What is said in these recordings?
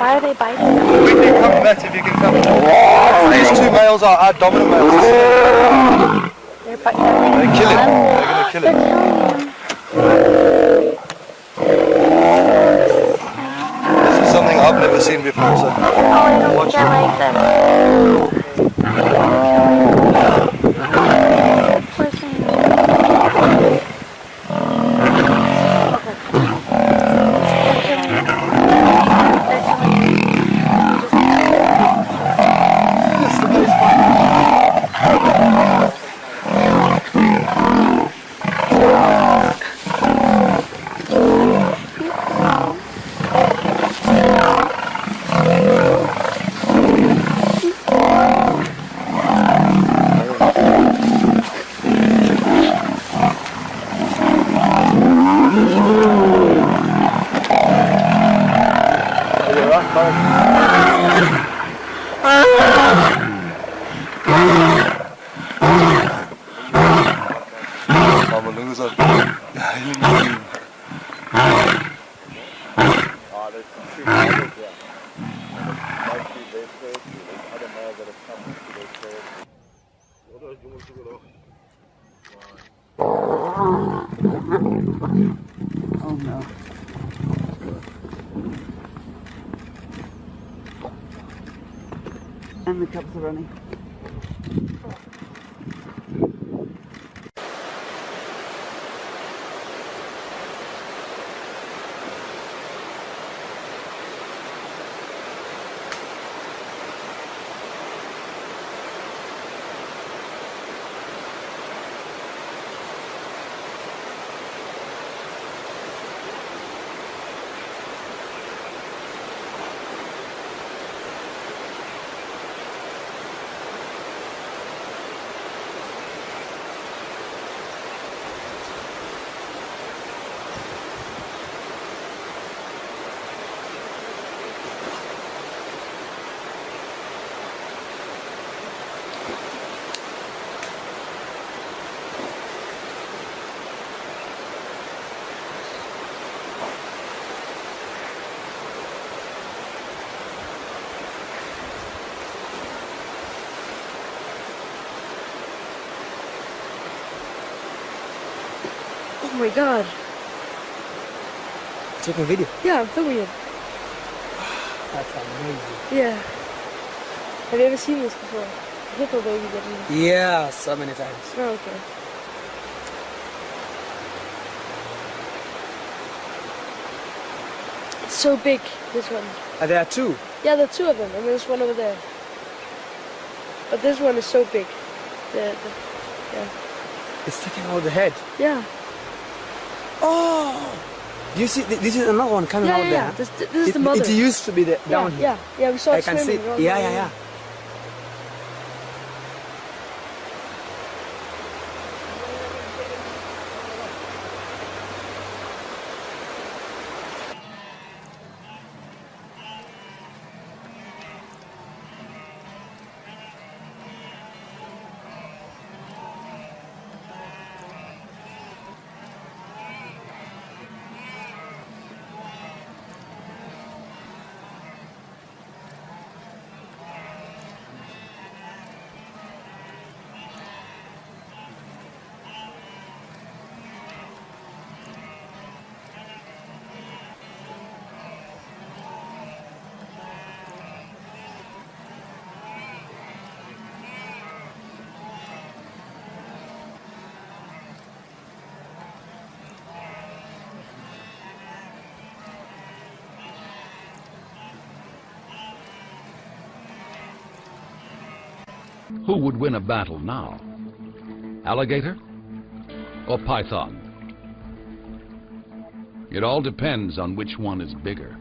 Why are they biting? We can come met if you can come. These two males are dominant males. They're biting. They're kill him. They're going to kill him. This is something I've never seen before. So I don't think I like them. I'm a loser. Oh no. And the cubs are running. Oh my god. Taking video. Yeah, I'm filming it. That's amazing. Yeah. Have you ever seen this before? Hippo baby getting... Yeah, so many times. Oh, okay. It's so big, this one. There are two. Yeah, there are two of them, and there's one over there. But this one is so big. Yeah. It's taking out the head. Yeah. Oh! You see, this is another one coming out Yeah. there. This is the mother. It used to be down here. Yeah, we saw I it can see swimming. it. Yeah. Who would win a battle now? Alligator or python? It all depends on which one is bigger.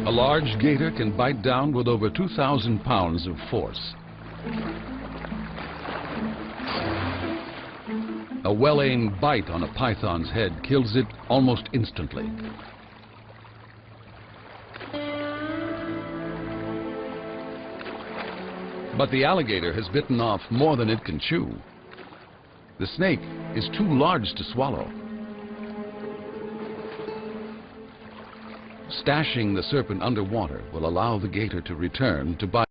A large gator can bite down with over 2,000 pounds of force. A well-aimed bite on a python's head kills it almost instantly. But the alligator has bitten off more than it can chew. The snake is too large to swallow. Stashing the serpent underwater will allow the gator to return to bite.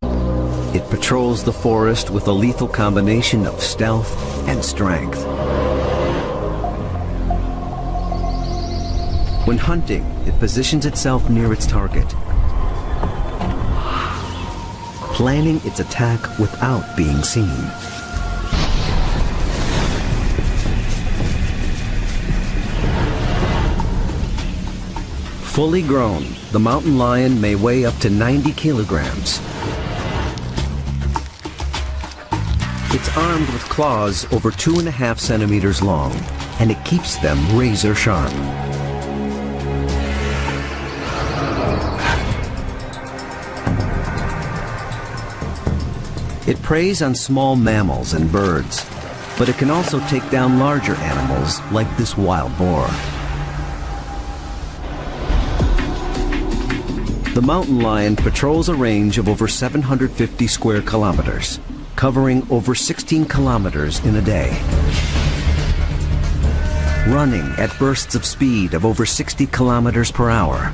It patrols the forest with a lethal combination of stealth and strength. When hunting, it positions itself near its target, planning its attack without being seen. Fully grown, the mountain lion may weigh up to 90 kilograms. It's armed with claws over 2.5 centimeters long, and it keeps them razor sharp. It preys on small mammals and birds, but it can also take down larger animals like this wild boar. The mountain lion patrols a range of over 750 square kilometers, covering over 16 kilometers in a day. Running at bursts of speed of over 60 kilometers per hour.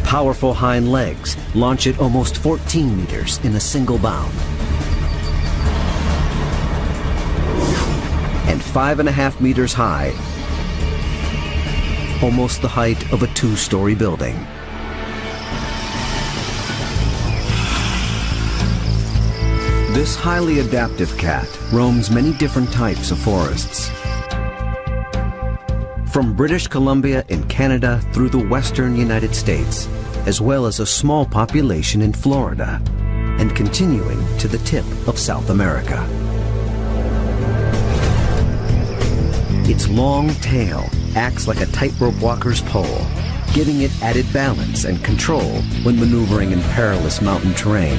Powerful hind legs launch it almost 14 meters in a single bound. And 5.5 meters high, almost the height of a 2-story building. This highly adaptive cat roams many different types of forests. From British Columbia in Canada through the western United States, as well as a small population in Florida, and continuing to the tip of South America. Its long tail acts like a tightrope walker's pole, giving it added balance and control when maneuvering in perilous mountain terrain.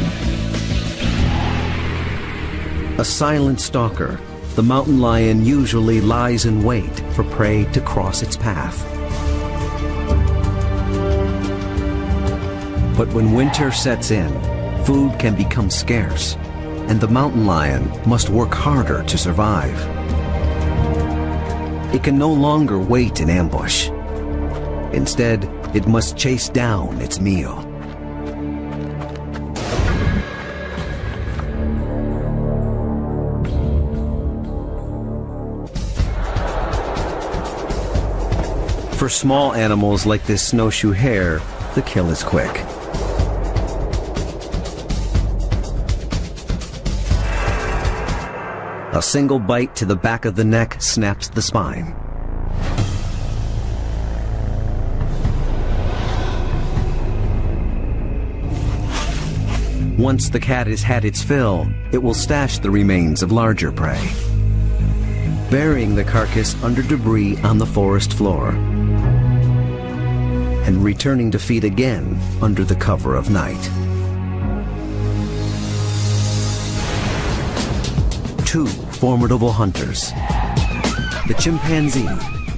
A silent stalker, the mountain lion usually lies in wait for prey to cross its path. But when winter sets in, food can become scarce, and the mountain lion must work harder to survive. It can no longer wait in ambush. Instead, it must chase down its meal. For small animals like this snowshoe hare, the kill is quick. A single bite to the back of the neck snaps the spine. Once the cat has had its fill, it will stash the remains of larger prey, burying the carcass under debris on the forest floor, and returning to feed again under the cover of night. Two formidable hunters. The chimpanzee,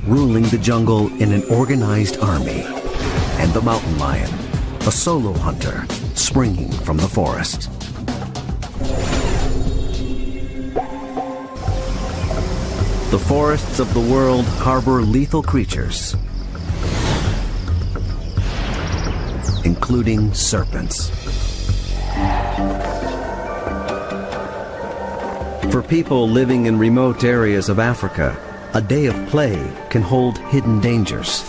ruling the jungle in an organized army, and the mountain lion, a solo hunter, springing from the forest. The forests of the world harbor lethal creatures, including serpents. For people living in remote areas of Africa, a day of play can hold hidden dangers.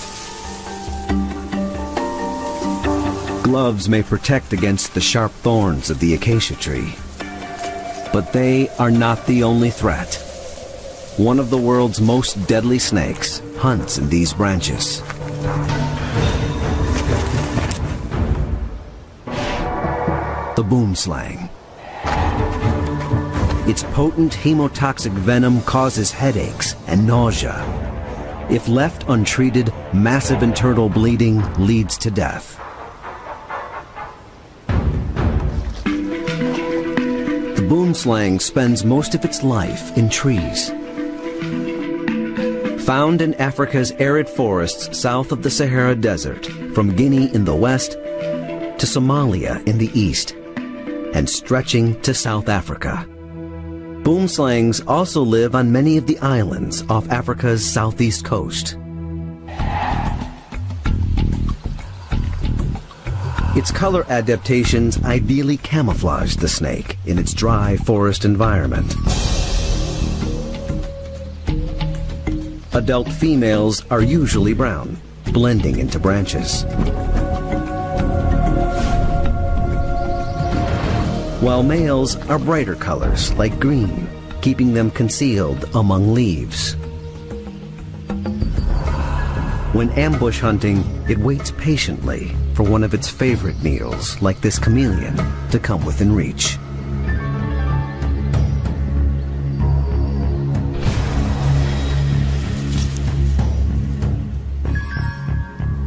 Gloves may protect against the sharp thorns of the acacia tree, but they are not the only threat. One of the world's most deadly snakes hunts in these branches. The boomslang. Its potent hemotoxic venom causes headaches and nausea. If left untreated, massive internal bleeding leads to death. The boomslang spends most of its life in trees. Found in Africa's arid forests south of the Sahara Desert, from Guinea in the west to Somalia in the east, and stretching to South Africa. Boomslangs also live on many of the islands off Africa's southeast coast. Its color adaptations ideally camouflage the snake in its dry forest environment. Adult females are usually brown, blending into branches, while males are brighter colors like green, keeping them concealed among leaves. When ambush hunting, it waits patiently for one of its favorite meals, like this chameleon, to come within reach.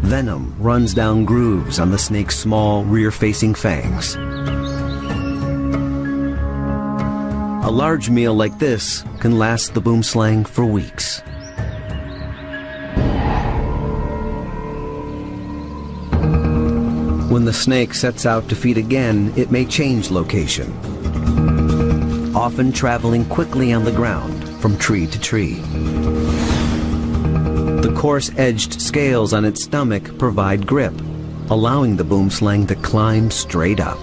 Venom runs down grooves on the snake's small rear-facing fangs. A large meal like this can last the boomslang for weeks. When the snake sets out to feed again, it may change location, often traveling quickly on the ground from tree to tree. The coarse-edged scales on its stomach provide grip, allowing the boomslang to climb straight up.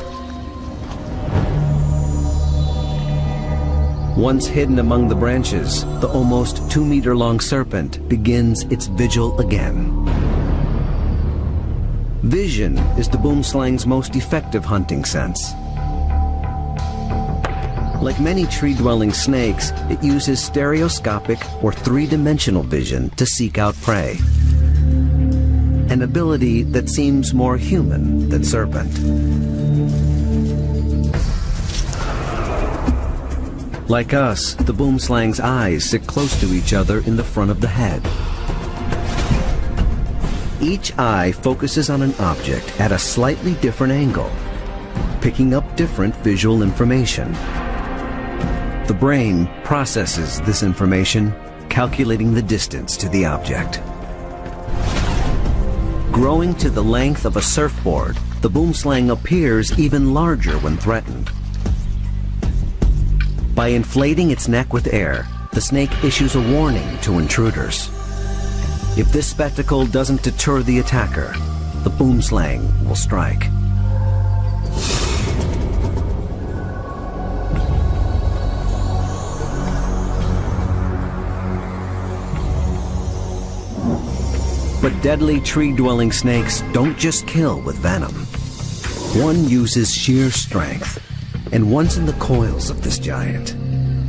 Once hidden among the branches, the almost 2-meter-long serpent begins its vigil again. Vision is the boomslang's most effective hunting sense. Like many tree-dwelling snakes, it uses stereoscopic or 3-dimensional vision to seek out prey, an ability that seems more human than serpent. Like us, the boomslang's eyes sit close to each other in the front of the head. Each eye focuses on an object at a slightly different angle, picking up different visual information. The brain processes this information, calculating the distance to the object. Growing to the length of a surfboard, the boomslang appears even larger when threatened. By inflating its neck with air, the snake issues a warning to intruders. If this spectacle doesn't deter the attacker, the boomslang will strike. But deadly tree-dwelling snakes don't just kill with venom. One uses sheer strength, and once in the coils of this giant,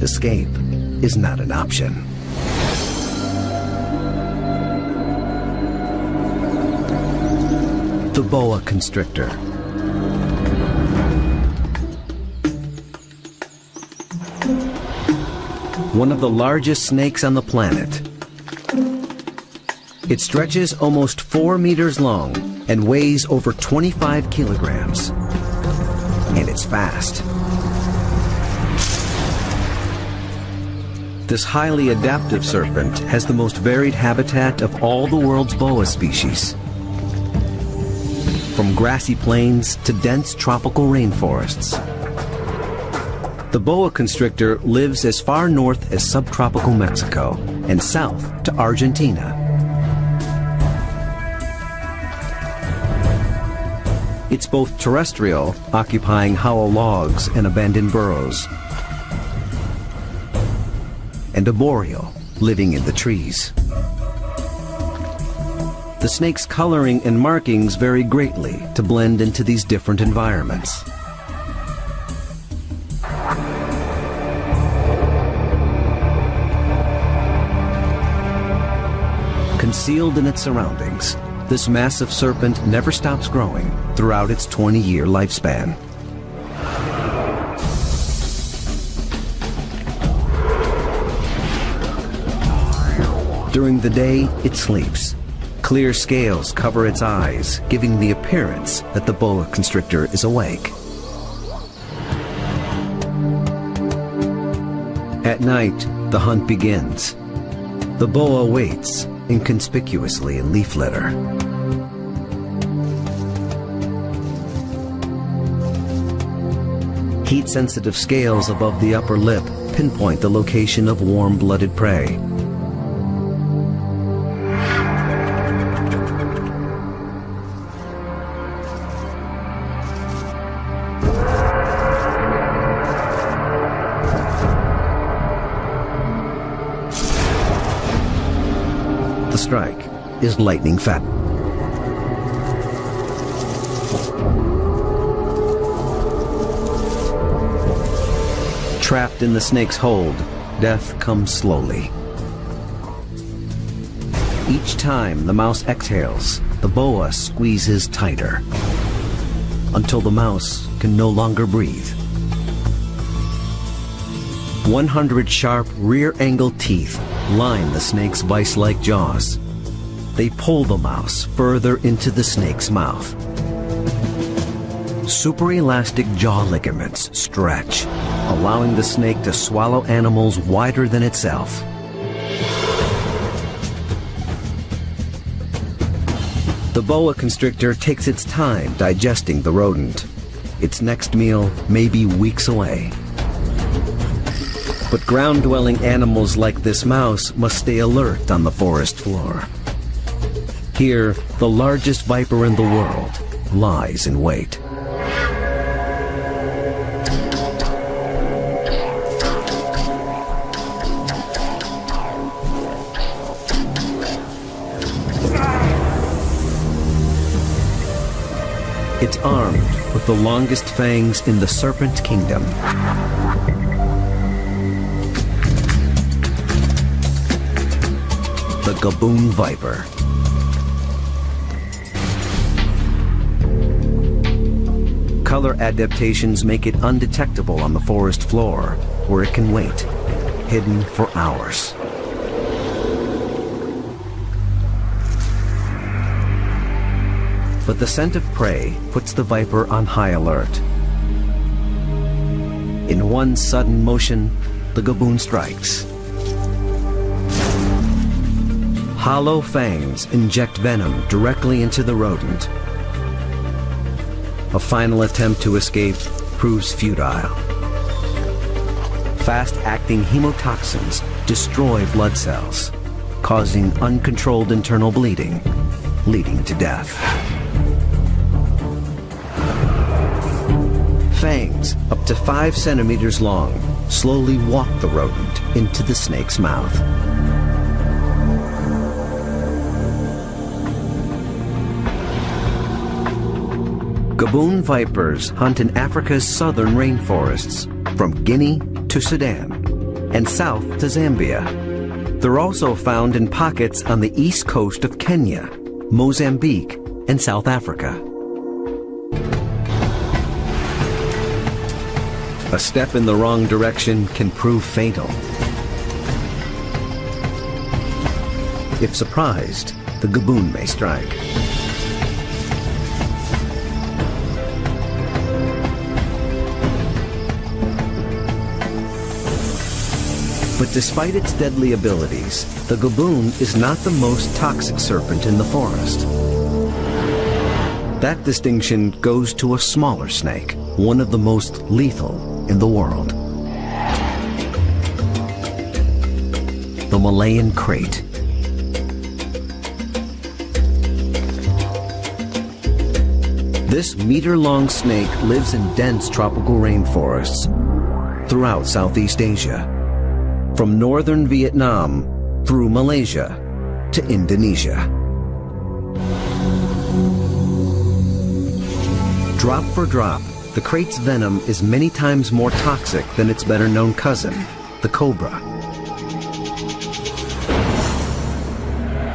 escape is not an option. The boa constrictor. One of the largest snakes on the planet. It stretches almost 4 meters long and weighs over 25 kilograms. And it's fast. This highly adaptive serpent has the most varied habitat of all the world's boa species. From grassy plains to dense tropical rainforests. The boa constrictor lives as far north as subtropical Mexico and south to Argentina. It's both terrestrial, occupying hollow logs and abandoned burrows, and arboreal, living in the trees. The snake's coloring and markings vary greatly to blend into these different environments. Concealed in its surroundings, this massive serpent never stops growing throughout its 20-year lifespan. During the day, it sleeps. Clear scales cover its eyes, giving the appearance that the boa constrictor is awake. At night, the hunt begins. The boa waits inconspicuously in leaf litter. Heat-sensitive scales above the upper lip pinpoint the location of warm-blooded prey. The strike is lightning fast. Trapped in the snake's hold, death comes slowly. Each time the mouse exhales, the boa squeezes tighter until the mouse can no longer breathe. 100 sharp rear-angled teeth line the snake's vice-like jaws. They pull the mouse further into the snake's mouth. Super-elastic jaw ligaments stretch, allowing the snake to swallow animals wider than itself. The boa constrictor takes its time digesting the rodent. Its next meal may be weeks away. But ground-dwelling animals like this mouse must stay alert on the forest floor. Here, the largest viper in the world lies in wait. It's armed with the longest fangs in the serpent kingdom. The Gaboon viper. Color adaptations make it undetectable on the forest floor, where it can wait, hidden for hours. But the scent of prey puts the viper on high alert. In one sudden motion, the Gaboon strikes. Hollow fangs inject venom directly into the rodent. A final attempt to escape proves futile. Fast-acting hemotoxins destroy blood cells, causing uncontrolled internal bleeding, leading to death. Fangs, up to 5 centimeters long, slowly walk the rodent into the snake's mouth. Gaboon vipers hunt in Africa's southern rainforests, from Guinea to Sudan and south to Zambia. They're also found in pockets on the east coast of Kenya, Mozambique, and South Africa. A step in the wrong direction can prove fatal. If surprised, the gaboon may strike. But despite its deadly abilities, the gaboon is not the most toxic serpent in the forest. That distinction goes to a smaller snake, one of the most lethal in the world. The Malayan krait. This meter-long snake lives in dense tropical rainforests throughout Southeast Asia, from northern Vietnam through Malaysia to Indonesia. Drop for drop, the krait's venom is many times more toxic than its better-known cousin, the cobra.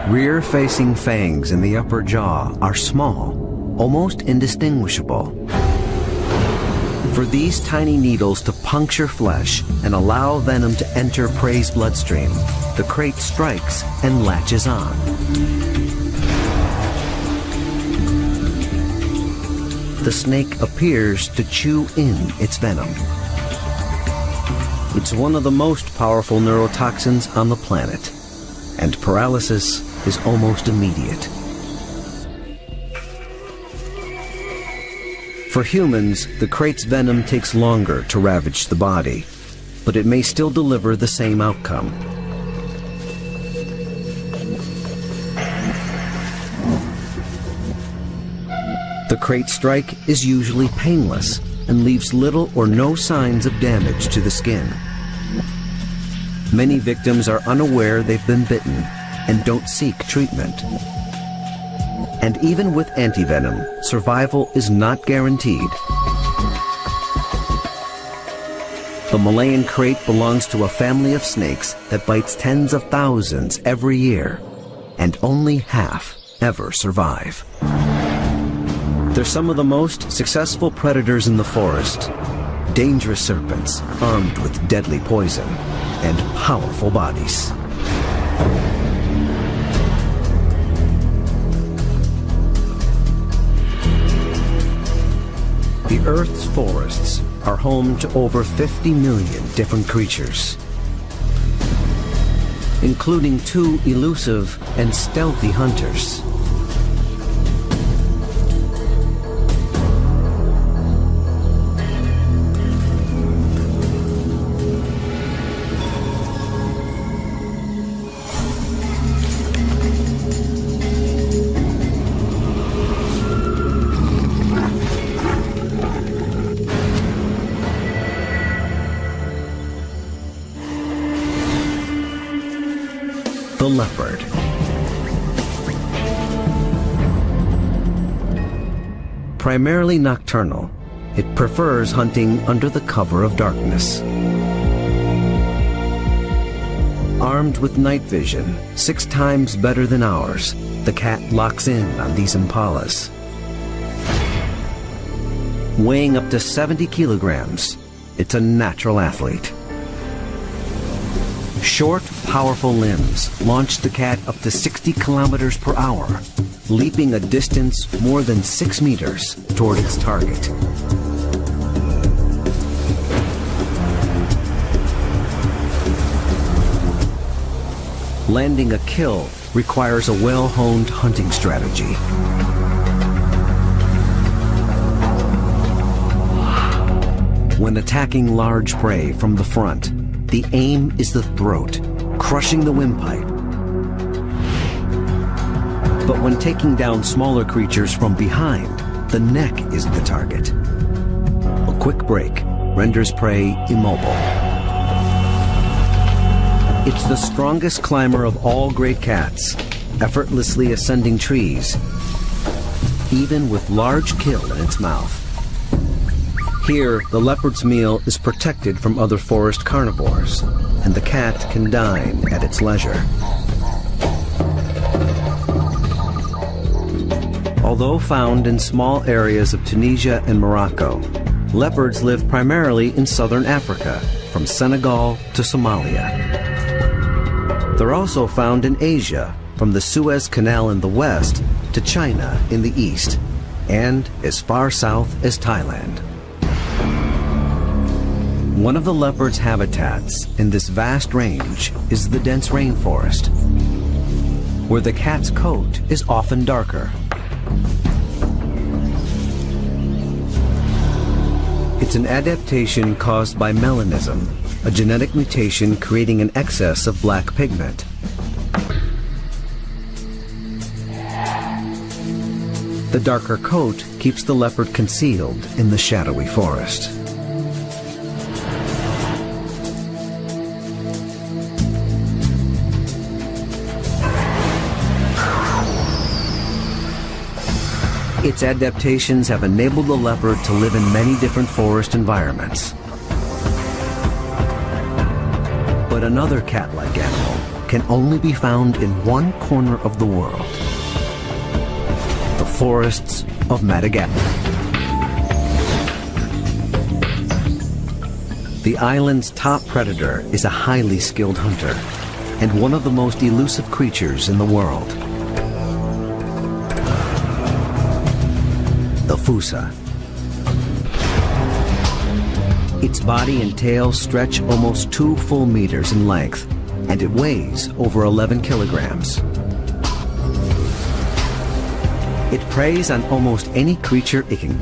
Rear-facing fangs in the upper jaw are small, almost indistinguishable. For these tiny needles to puncture flesh and allow venom to enter prey's bloodstream, the krait strikes and latches on. The snake appears to chew in its venom. It's one of the most powerful neurotoxins on the planet, and paralysis is almost immediate. For humans, the krait's venom takes longer to ravage the body, but it may still deliver the same outcome. The krait strike is usually painless and leaves little or no signs of damage to the skin. Many victims are unaware they've been bitten and don't seek treatment. And even with antivenom, survival is not guaranteed. The Malayan krait belongs to a family of snakes that bites tens of thousands every year, and only half ever survive. They're some of the most successful predators in the forest, dangerous serpents armed with deadly poison and powerful bodies. The Earth's forests are home to over 50 million different creatures, including 2 elusive and stealthy hunters. The leopard. Primarily nocturnal, it prefers hunting under the cover of darkness. Armed with night vision, 6 times better than ours, the cat locks in on these impalas. Weighing up to 70 kilograms, it's a natural athlete. Short, powerful limbs launch the cat up to 60 kilometers per hour, leaping a distance more than 6 meters toward its target. Landing a kill requires a well-honed hunting strategy. When attacking large prey from the front, The aim is the throat, crushing the windpipe. But when taking down smaller creatures from behind, the neck is the target. A quick break renders prey immobile. It's the strongest climber of all great cats, effortlessly ascending trees, even with large kill in its mouth. Here, the leopard's meal is protected from other forest carnivores, and the cat can dine at its leisure. Although found in small areas of Tunisia and Morocco, leopards live primarily in southern Africa, from Senegal to Somalia. They're also found in Asia, from the Suez Canal in the west to China in the east, and as far south as Thailand. One of the leopard's habitats in this vast range is the dense rainforest, where the cat's coat is often darker. It's an adaptation caused by melanism, a genetic mutation creating an excess of black pigment. The darker coat keeps the leopard concealed in the shadowy forest. Its adaptations have enabled the leopard to live in many different forest environments. But another cat-like animal can only be found in one corner of the world: the forests of Madagascar. The island's top predator is a highly skilled hunter and one of the most elusive creatures in the world: the fossa. Its body and tail stretch almost 2 full meters in length, and it weighs over 11 kilograms. It preys on almost any creature it can.